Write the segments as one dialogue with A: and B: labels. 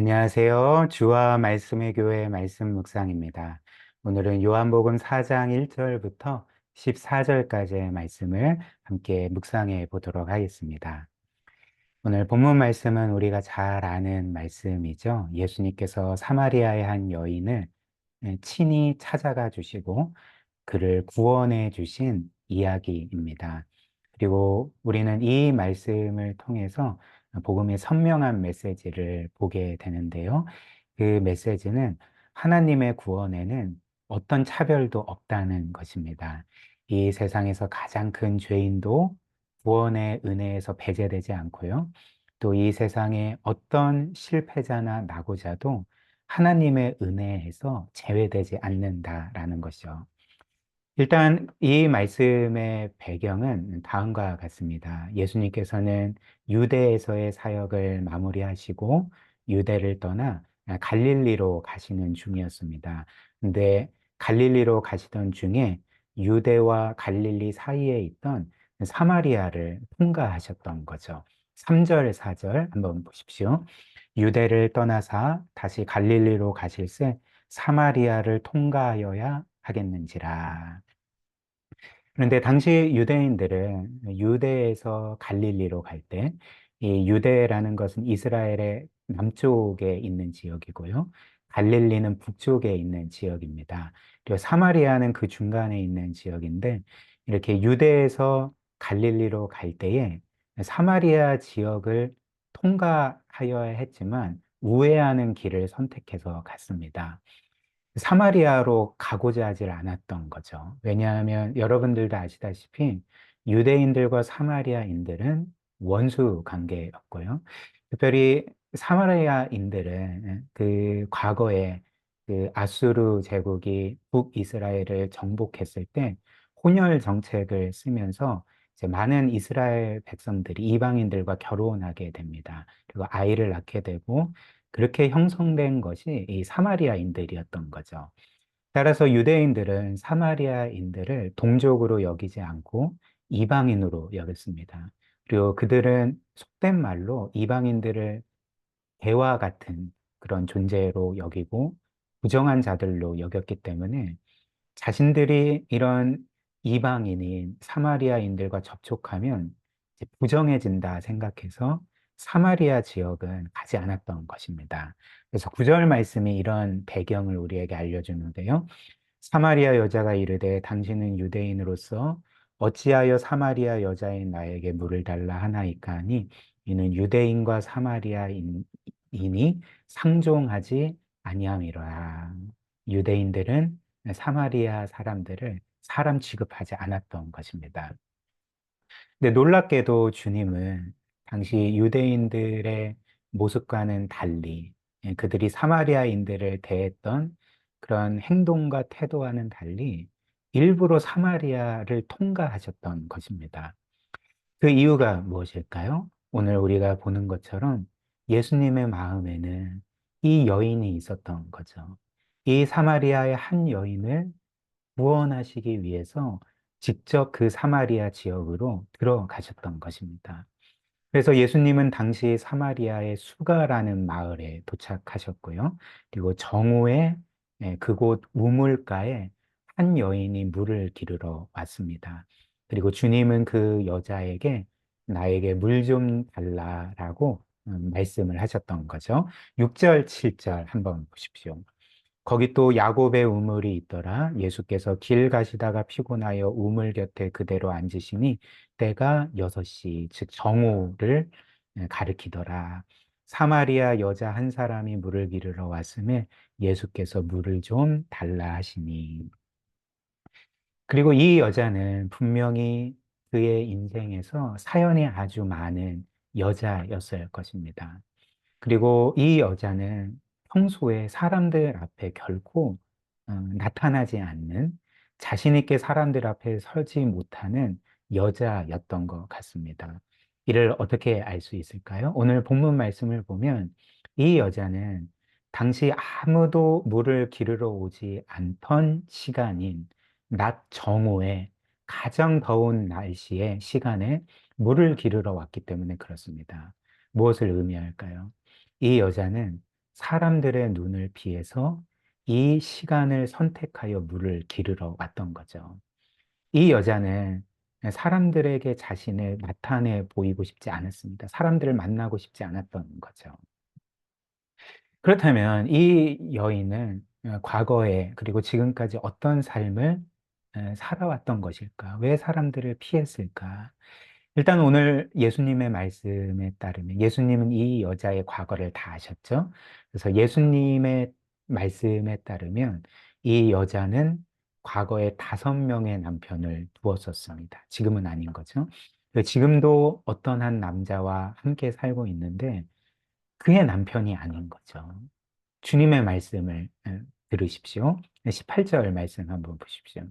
A: 안녕하세요. 주와 말씀의 교회 말씀 묵상입니다. 오늘은 요한복음 4장 1절부터 14절까지의 말씀을 함께 묵상해 보도록 하겠습니다. 오늘 본문 말씀은 우리가 잘 아는 말씀이죠. 예수님께서 사마리아의 한 여인을 친히 찾아가 주시고 그를 구원해 주신 이야기입니다. 그리고 우리는 이 말씀을 통해서 복음의 선명한 메시지를 보게 되는데요. 그 메시지는 하나님의 구원에는 어떤 차별도 없다는 것입니다. 이 세상에서 가장 큰 죄인도 구원의 은혜에서 배제되지 않고요. 또 이 세상의 어떤 실패자나 낙오자도 하나님의 은혜에서 제외되지 않는다라는 것이죠. 일단 이 말씀의 배경은 다음과 같습니다. 예수님께서는 유대에서의 사역을 마무리하시고 유대를 떠나 갈릴리로 가시는 중이었습니다. 근데 갈릴리로 가시던 중에 유대와 갈릴리 사이에 있던 사마리아를 통과하셨던 거죠. 3절, 4절 한번 보십시오. 유대를 떠나사 다시 갈릴리로 가실새 사마리아를 통과하여야 하겠는지라. 그런데 당시 유대인들은 유대에서 갈릴리로 갈 때, 이 유대라는 것은 이스라엘의 남쪽에 있는 지역이고요. 갈릴리는 북쪽에 있는 지역입니다. 그리고 사마리아는 그 중간에 있는 지역인데, 이렇게 유대에서 갈릴리로 갈 때에 사마리아 지역을 통과하여야 했지만, 우회하는 길을 선택해서 갔습니다. 사마리아로 가고자 하질 않았던 거죠. 왜냐하면 여러분들도 아시다시피 유대인들과 사마리아인들은 원수 관계였고요. 특별히 사마리아인들은 그 과거에 그 아수르 제국이 북이스라엘을 정복했을 때 혼혈 정책을 쓰면서 이제 많은 이스라엘 백성들이 이방인들과 결혼하게 됩니다. 그리고 아이를 낳게 되고 그렇게 형성된 것이 이 사마리아인들이었던 거죠. 따라서 유대인들은 사마리아인들을 동족으로 여기지 않고 이방인으로 여겼습니다. 그리고 그들은 속된 말로 이방인들을 개와 같은 그런 존재로 여기고 부정한 자들로 여겼기 때문에 자신들이 이런 이방인인 사마리아인들과 접촉하면 이제 부정해진다 생각해서 사마리아 지역은 가지 않았던 것입니다. 그래서 구절 말씀이 이런 배경을 우리에게 알려주는데요. 사마리아 여자가 이르되 당신은 유대인으로서 어찌하여 사마리아 여자인 나에게 물을 달라 하나이까 하니 이는 유대인과 사마리아인이 상종하지 아니함이라. 유대인들은 사마리아 사람들을 사람 취급하지 않았던 것입니다. 근데 놀랍게도 주님은 당시 유대인들의 모습과는 달리 그들이 사마리아인들을 대했던 그런 행동과 태도와는 달리 일부러 사마리아를 통과하셨던 것입니다. 그 이유가 무엇일까요? 오늘 우리가 보는 것처럼 예수님의 마음에는 이 여인이 있었던 거죠. 이 사마리아의 한 여인을 구원하시기 위해서 직접 그 사마리아 지역으로 들어가셨던 것입니다. 그래서 예수님은 당시 사마리아의 수가라는 마을에 도착하셨고요. 그리고 정오에 그곳 우물가에 한 여인이 물을 기르러 왔습니다. 그리고 주님은 그 여자에게 나에게 물 좀 달라라고 말씀을 하셨던 거죠. 6절, 7절 한번 보십시오. 거기 또 야곱의 우물이 있더라. 예수께서 길 가시다가 피곤하여 우물 곁에 그대로 앉으시니 때가 6시, 즉 정오를 가리키더라. 사마리아 여자 한 사람이 물을 기르러 왔음에 예수께서 물을 좀 달라 하시니. 그리고 이 여자는 분명히 그의 인생에서 사연이 아주 많은 여자였을 것입니다. 그리고 이 여자는 평소에 사람들 앞에 결코 나타나지 않는 자신 있게 사람들 앞에 서지 못하는 여자였던 것 같습니다. 이를 어떻게 알 수 있을까요? 오늘 본문 말씀을 보면 이 여자는 당시 아무도 물을 기르러 오지 않던 시간인 낮 정오에 가장 더운 날씨의 시간에 물을 기르러 왔기 때문에 그렇습니다. 무엇을 의미할까요? 이 여자는 사람들의 눈을 피해서 이 시간을 선택하여 물을 기르러 왔던 거죠. 이 여자는 사람들에게 자신을 나타내 보이고 싶지 않았습니다. 사람들을 만나고 싶지 않았던 거죠. 그렇다면 이 여인은 과거에 그리고 지금까지 어떤 삶을 살아왔던 것일까? 왜 사람들을 피했을까? 일단 오늘 예수님의 말씀에 따르면 예수님은 이 여자의 과거를 다 아셨죠? 그래서 예수님의 말씀에 따르면 이 여자는 과거에 5명의 남편을 두었었습니다. 지금은 아닌 거죠. 지금도 어떤 한 남자와 함께 살고 있는데 그의 남편이 아닌 거죠. 주님의 말씀을 들으십시오. 18절 말씀 한번 보십시오.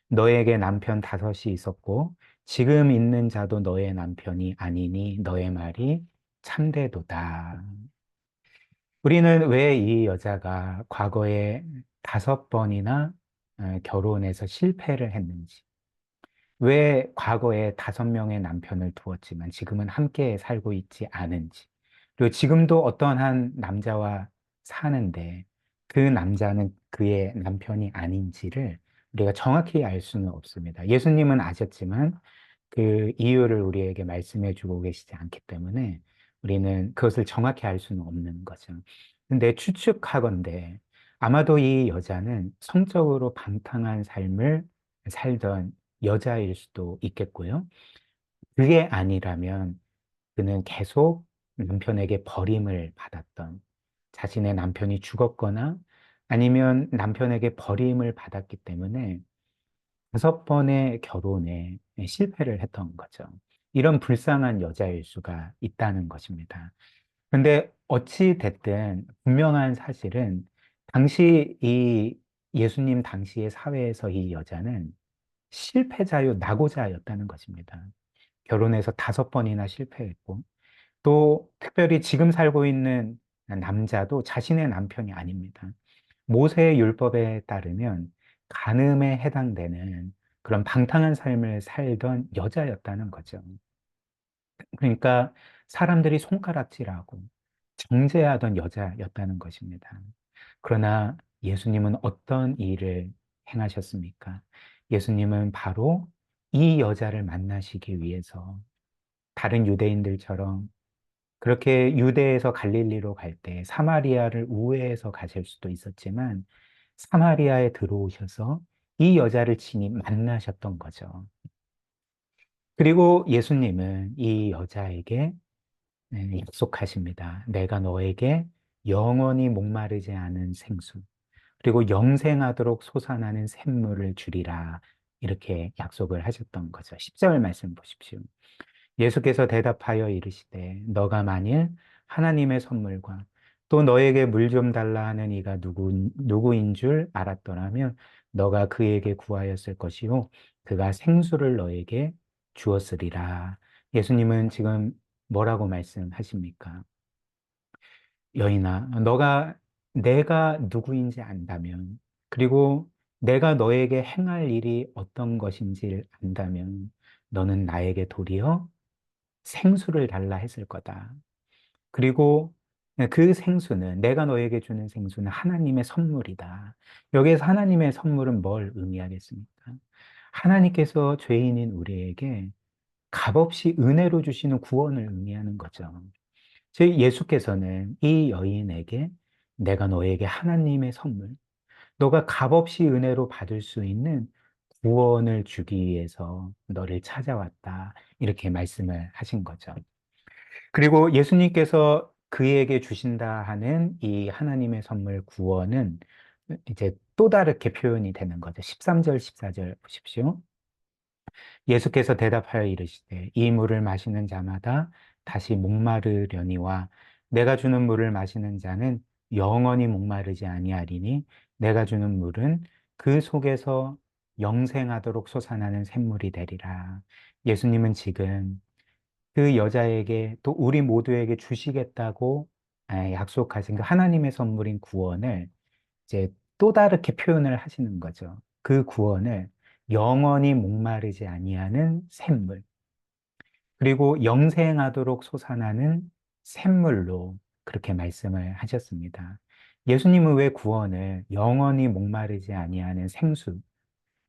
A: 너에게 남편 5이 있었고 지금 있는 자도 너의 남편이 아니니 너의 말이 참되도다. 우리는 왜 이 여자가 과거에 5번이나 결혼해서 실패를 했는지, 왜 과거에 5명의 남편을 두었지만 지금은 함께 살고 있지 않은지, 그리고 지금도 어떤 한 남자와 사는데 그 남자는 그의 남편이 아닌지를 우리가 정확히 알 수는 없습니다. 예수님은 아셨지만 그 이유를 우리에게 말씀해 주고 계시지 않기 때문에 우리는 그것을 정확히 알 수는 없는 거죠. 근데 추측하건대 아마도 이 여자는 성적으로 방탕한 삶을 살던 여자일 수도 있겠고요. 그게 아니라면 그는 계속 남편에게 버림을 받았던, 자신의 남편이 죽었거나 아니면 남편에게 버림을 받았기 때문에 5번의 결혼에 실패를 했던 거죠. 이런 불쌍한 여자일 수가 있다는 것입니다. 근데 어찌 됐든 분명한 사실은 당시 이 예수님 당시의 사회에서 이 여자는 실패자요, 낙오자였다는 것입니다. 결혼해서 5번이나 실패했고, 또 특별히 지금 살고 있는 남자도 자신의 남편이 아닙니다. 모세의 율법에 따르면 간음에 해당되는 그런 방탕한 삶을 살던 여자였다는 거죠. 그러니까 사람들이 손가락질하고 정죄하던 여자였다는 것입니다. 그러나 예수님은 어떤 일을 행하셨습니까? 예수님은 바로 이 여자를 만나시기 위해서 다른 유대인들처럼 그렇게 유대에서 갈릴리로 갈 때 사마리아를 우회해서 가실 수도 있었지만 사마리아에 들어오셔서 이 여자를 친히 만나셨던 거죠. 그리고 예수님은 이 여자에게 약속하십니다. 내가 너에게 영원히 목마르지 않은 생수, 그리고 영생하도록 솟아나는 샘물을 주리라. 이렇게 약속을 하셨던 거죠. 10절 말씀 보십시오. 예수께서 대답하여 이르시되 너가 만일 하나님의 선물과 또 너에게 물 좀 달라 하는 이가 누구인 줄 알았더라면 너가 그에게 구하였을 것이요 그가 생수를 너에게 주었으리라. 예수님은 지금 뭐라고 말씀하십니까? 여인아, 내가 누구인지 안다면, 그리고 내가 너에게 행할 일이 어떤 것인지 안다면, 너는 나에게 도리어 생수를 달라 했을 거다. 그리고 그 생수는, 내가 너에게 주는 생수는 하나님의 선물이다. 여기에서 하나님의 선물은 뭘 의미하겠습니까? 하나님께서 죄인인 우리에게 값없이 은혜로 주시는 구원을 의미하는 거죠. 즉, 예수께서는 이 여인에게 내가 너에게 하나님의 선물, 너가 값없이 은혜로 받을 수 있는 구원을 주기 위해서 너를 찾아왔다. 이렇게 말씀을 하신 거죠. 그리고 예수님께서 그에게 주신다 하는 이 하나님의 선물 구원은 이제 또 다르게 표현이 되는 거죠. 13절, 14절 보십시오. 예수께서 대답하여 이르시되 이 물을 마시는 자마다 다시 목마르려니와 내가 주는 물을 마시는 자는 영원히 목마르지 아니하리니 내가 주는 물은 그 속에서 영생하도록 솟아나는 샘물이 되리라. 예수님은 지금 그 여자에게 또 우리 모두에게 주시겠다고 약속하신 그 하나님의 선물인 구원을 이제 또 다르게 표현을 하시는 거죠. 그 구원을 영원히 목마르지 아니하는 샘물, 그리고 영생하도록 솟아나는 샘물로 그렇게 말씀을 하셨습니다. 예수님은 왜 구원을 영원히 목마르지 아니하는 생수,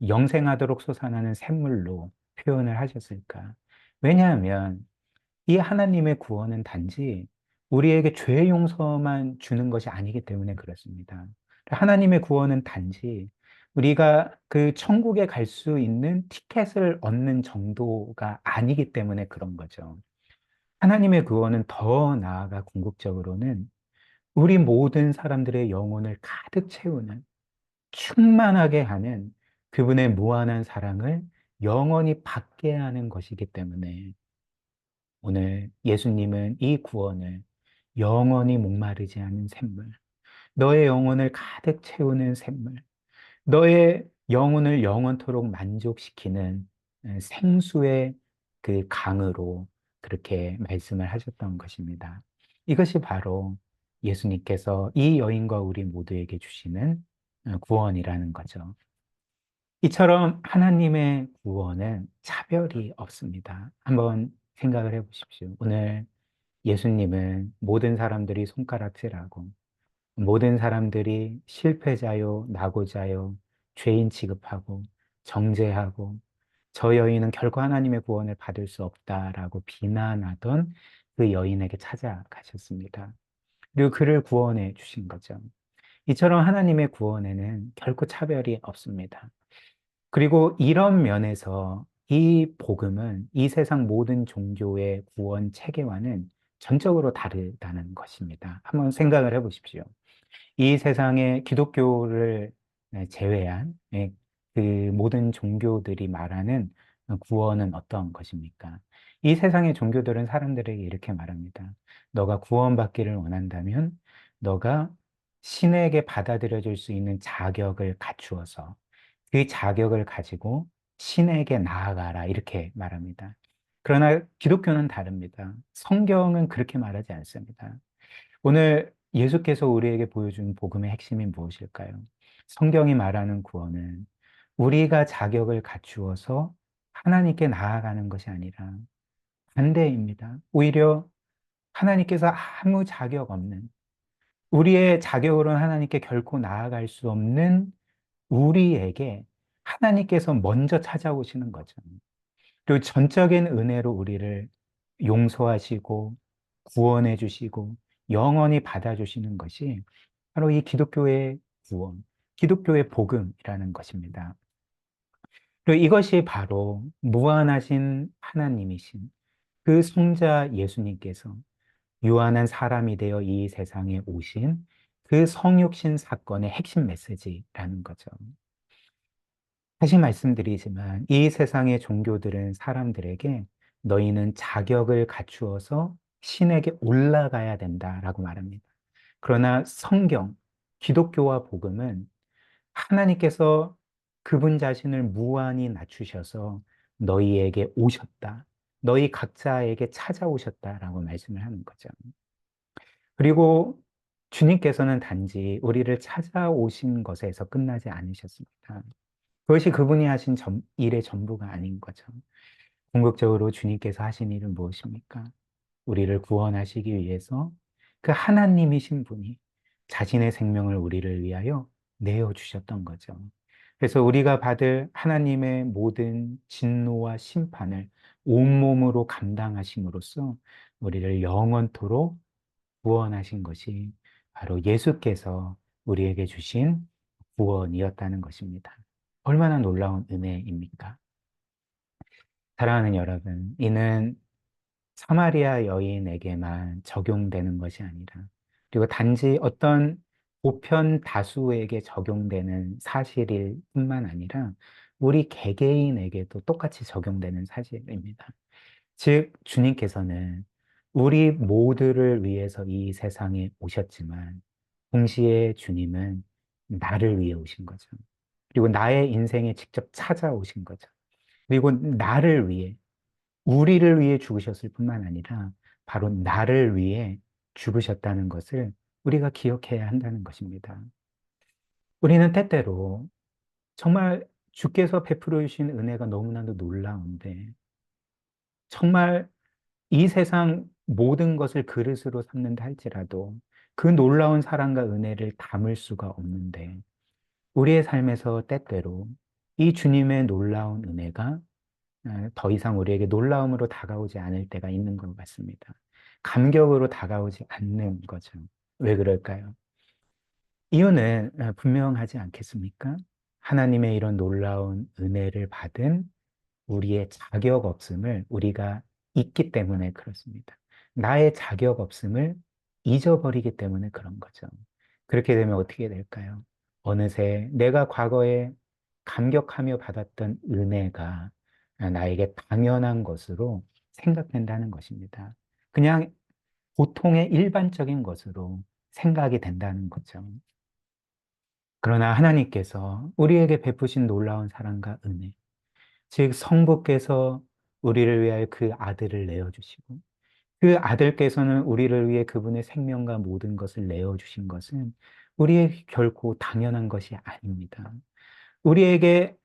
A: 영생하도록 솟아나는 샘물로 표현을 하셨을까? 왜냐하면 이 하나님의 구원은 단지 우리에게 죄 용서만 주는 것이 아니기 때문에 그렇습니다. 하나님의 구원은 단지 우리가 그 천국에 갈 수 있는 티켓을 얻는 정도가 아니기 때문에 그런 거죠. 하나님의 구원은 더 나아가 궁극적으로는 우리 모든 사람들의 영혼을 가득 채우는 충만하게 하는 그분의 무한한 사랑을 영원히 받게 하는 것이기 때문에 오늘 예수님은 이 구원을 영원히 목마르지 않은 샘물, 너의 영혼을 가득 채우는 샘물, 너의 영혼을 영원토록 만족시키는 생수의 그 강으로 그렇게 말씀을 하셨던 것입니다. 이것이 바로 예수님께서 이 여인과 우리 모두에게 주시는 구원이라는 거죠. 이처럼 하나님의 구원은 차별이 없습니다. 한번 생각을 해 보십시오. 오늘 예수님은 모든 사람들이 손가락질하고 모든 사람들이 실패자요, 낙오자요, 죄인 취급하고 정죄하고 저 여인은 결코 하나님의 구원을 받을 수 없다라고 비난하던 그 여인에게 찾아가셨습니다. 그리고 그를 구원해 주신 거죠. 이처럼 하나님의 구원에는 결코 차별이 없습니다. 그리고 이런 면에서 이 복음은 이 세상 모든 종교의 구원 체계와는 전적으로 다르다는 것입니다. 한번 생각을 해 보십시오. 이 세상에 기독교를 제외한 그 모든 종교들이 말하는 구원은 어떤 것입니까? 이 세상의 종교들은 사람들에게 이렇게 말합니다. 너가 구원받기를 원한다면 너가 신에게 받아들여질 수 있는 자격을 갖추어서 그 자격을 가지고 신에게 나아가라 이렇게 말합니다. 그러나 기독교는 다릅니다. 성경은 그렇게 말하지 않습니다. 오늘 예수께서 우리에게 보여준 복음의 핵심이 무엇일까요? 성경이 말하는 구원은 우리가 자격을 갖추어서 하나님께 나아가는 것이 아니라 반대입니다. 오히려 하나님께서 아무 자격 없는 우리의 자격으로는 하나님께 결코 나아갈 수 없는 우리에게 하나님께서 먼저 찾아오시는 거죠. 그리고 전적인 은혜로 우리를 용서하시고 구원해 주시고 영원히 받아주시는 것이 바로 이 기독교의 구원, 기독교의 복음이라는 것입니다. 그리고 이것이 바로 무한하신 하나님이신 그 성자 예수님께서 유한한 사람이 되어 이 세상에 오신 그 성육신 사건의 핵심 메시지라는 거죠. 다시 말씀드리지만 이 세상의 종교들은 사람들에게 너희는 자격을 갖추어서 신에게 올라가야 된다라고 말합니다. 그러나 성경, 기독교와 복음은 하나님께서 그분 자신을 무한히 낮추셔서 너희에게 오셨다. 너희 각자에게 찾아오셨다라고 말씀을 하는 거죠. 그리고 주님께서는 단지 우리를 찾아오신 것에서 끝나지 않으셨습니다. 그것이 그분이 하신 일의 전부가 아닌 거죠. 궁극적으로 주님께서 하신 일은 무엇입니까? 우리를 구원하시기 위해서 그 하나님이신 분이 자신의 생명을 우리를 위하여 내어주셨던 거죠. 그래서 우리가 받을 하나님의 모든 진노와 심판을 온몸으로 감당하심으로써 우리를 영원토록 구원하신 것이 바로 예수께서 우리에게 주신 구원이었다는 것입니다. 얼마나 놀라운 은혜입니까? 사랑하는 여러분, 이는 사마리아 여인에게만 적용되는 것이 아니라, 그리고 단지 어떤 보편 다수에게 적용되는 사실일 뿐만 아니라, 우리 개개인에게도 똑같이 적용되는 사실입니다. 즉, 주님께서는 우리 모두를 위해서 이 세상에 오셨지만, 동시에 주님은 나를 위해 오신 거죠. 그리고 나의 인생에 직접 찾아오신 거죠. 그리고 나를 위해, 우리를 위해 죽으셨을 뿐만 아니라 바로 나를 위해 죽으셨다는 것을 우리가 기억해야 한다는 것입니다. 우리는 때때로 정말 주께서 베풀어 주신 은혜가 너무나도 놀라운데 정말 이 세상 모든 것을 그릇으로 삼는다 할지라도 그 놀라운 사랑과 은혜를 담을 수가 없는데 우리의 삶에서 때때로 이 주님의 놀라운 은혜가 더 이상 우리에게 놀라움으로 다가오지 않을 때가 있는 것 같습니다. 감격으로 다가오지 않는 거죠. 왜 그럴까요? 이유는 분명하지 않겠습니까? 하나님의 이런 놀라운 은혜를 받은 우리의 자격 없음을 우리가 잊기 때문에 그렇습니다. 나의 자격 없음을 잊어버리기 때문에 그런 거죠. 그렇게 되면 어떻게 될까요? 어느새 내가 과거에 감격하며 받았던 은혜가 나에게 당연한 것으로 생각된다는 것입니다. 그냥 보통의 일반적인 것으로 생각이 된다는 거죠. 그러나 하나님께서 우리에게 베푸신 놀라운 사랑과 은혜, 즉 성부께서 우리를 위하여 그 아들을 내어주시고 그 아들께서는 우리를 위해 그분의 생명과 모든 것을 내어주신 것은 우리에게 결코 당연한 것이 아닙니다. 우리에게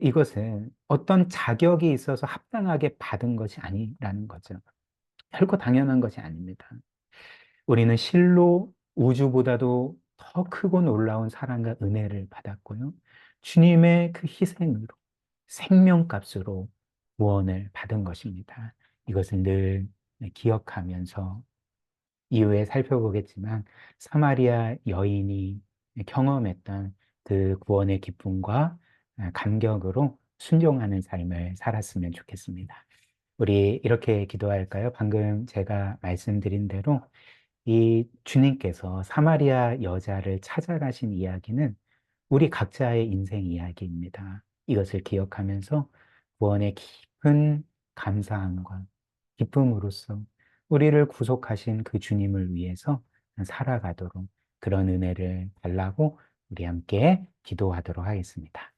A: 이것은 어떤 자격이 있어서 합당하게 받은 것이 아니라는 거죠. 결코 당연한 것이 아닙니다. 우리는 실로 우주보다도 더 크고 놀라운 사랑과 은혜를 받았고요. 주님의 그 희생으로 생명값으로 구원을 받은 것입니다. 이것을 늘 기억하면서 이후에 살펴보겠지만 사마리아 여인이 경험했던 그 구원의 기쁨과 감격으로 순종하는 삶을 살았으면 좋겠습니다. 우리 이렇게 기도할까요? 방금 제가 말씀드린 대로 이 주님께서 사마리아 여자를 찾아가신 이야기는 우리 각자의 인생 이야기입니다. 이것을 기억하면서 구원의 깊은 감사함과 기쁨으로써 우리를 구속하신 그 주님을 위해서 살아가도록 그런 은혜를 달라고 우리 함께 기도하도록 하겠습니다.